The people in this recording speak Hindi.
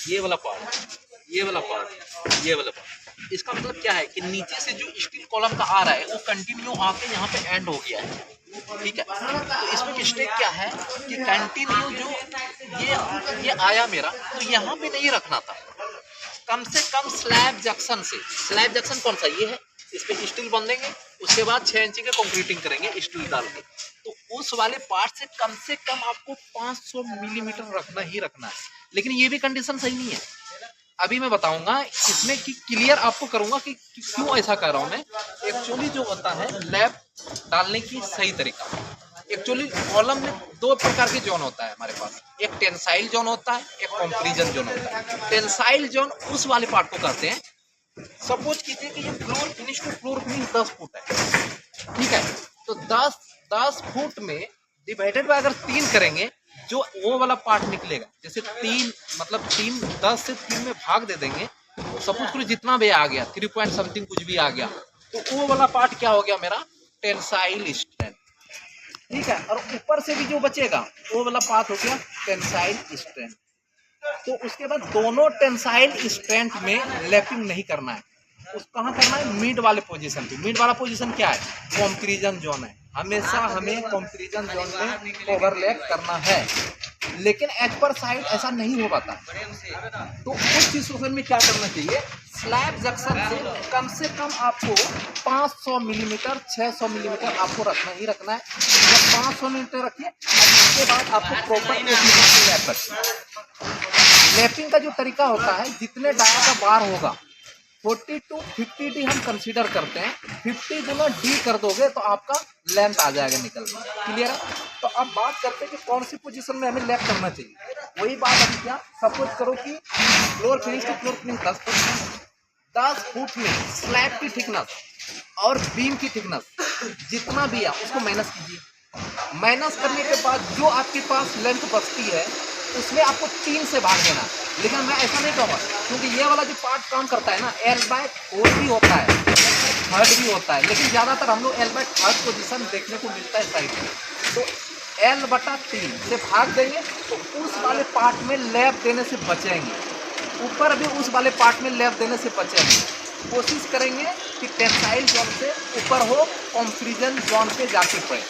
ये वाला पार्ट, ये वाला पार्ट, ये वाला पार्ट। इसका मतलब क्या है कि नीचे से जो स्टील कॉलम का आ रहा है वो कंटिन्यू आके यहाँ पे एंड हो गया है, ठीक है। तो इसमें मिस्टेक क्या है कि कंटिन्यू जो ये आया मेरा, तो यहाँ पे नहीं रखना था, कम से कम स्लैब जंक्शन से। स्लैब जंक्शन कौन सा, ये है, इस पे स्टील बांधेंगे, उसके बाद 6 इंची के कंक्रीटिंग करेंगे स्टील डाल के। तो उस वाले पार्ट से कम आपको 500 मिलीमीटर रखना ही रखना है। लेकिन ये भी कंडीशन सही नहीं है, अभी मैं बताऊंगा इसमें कि क्लियर आपको करूंगा कि क्यों ऐसा कर रहा हूं मैं। एक्चुअली जो होता है लैब डालने की सही तरीका, एक्चुअली कॉलम में 2 प्रकार के जोन होता है हमारे पास, एक टेंसाइल जोन होता है, एक कंपैरिजन जोन होता है। टेंसाइल जोन उस वाले पार्ट को कहते हैं, सपोज कीजिए कि ये floor finish to floor finish 10 foot है, ठीक है। तो 10 फुट में डिवाइडेड बाय अगर 3 करेंगे, जो वो वाला पार्ट निकलेगा, जैसे 3 मतलब 3 10 से 3 में भाग दे देंगे, तो सपोज करो जितना भी आ गया 3 पॉइंट समथिंग कुछ भी आ गया, तो वो वाला पार्ट क्या हो गया मेरा, टेंसाइल स्ट्रेंथ, ठीक है। और ऊपर से भी जो बचेगा वो वाला पार्ट हो गया टेंसाइल स्ट्रेंथ। तो उसके बाद दोनों टेंसाइल स्ट्रेंथ में लैपिंग नहीं करना है, उस कहाँ करना है, मिड वाले पोजीशन पे। मिड वाला पोजीशन क्या है, कंपैरिजन जोन है, हमेशा हमें कंपैरिजन जोन में ओवरलैप करना है। लेकिन एज पर साइड ऐसा नहीं हो पाता, तो उस सिचुएशन में क्या करना चाहिए, स्लैब जंक्शन से कम आपको 500 मिलीमीटर 600 मिलीमीटर आपको रखना ही रखना है। जब 500 मिलीमीटर रखिए, उसके बाद आपको प्रॉपर 1 मीटर की लैप रखिए। लैपिंग का जो तरीका होता है, जितने डाया का बार होगा 40 to 50 डी हम कंसीडर करते हैं, 50 गुना डी कर दोगे तो आपका लेंथ आ जाएगा निकलना, क्लियर है। तो अब बात करते हैं कि कौन सी पोजीशन में हमें लैप करना चाहिए। वही बात अभी क्या, सपोज करो कि floor finish to floor finish 10 foot, 10 foot में स्लैब की थिकनेस और बीम की थिकनेस जितना भी है उसको माइनस कीजिए। माइनस करने के बाद जो आपके पास लेंथ बचती है उसमें आपको 3 से भाग देना। लेकिन मैं ऐसा नहीं कहूँगा, क्योंकि ये वाला जो पार्ट काम करता है ना, L/4 भी होता है, L/3 भी होता है, लेकिन ज़्यादातर हम लोग L/3 पोजीशन देखने को मिलता है साइड में। तो L/3 से भाग देंगे तो उस वाले पार्ट में लैप देने से बचेंगे, ऊपर भी उस वाले पार्ट में लैप देने से बचेंगे। कोशिश करेंगे कि टेंसाइल जोन से ऊपर हो, कंपैरिजन जोन पे जाके पड़े।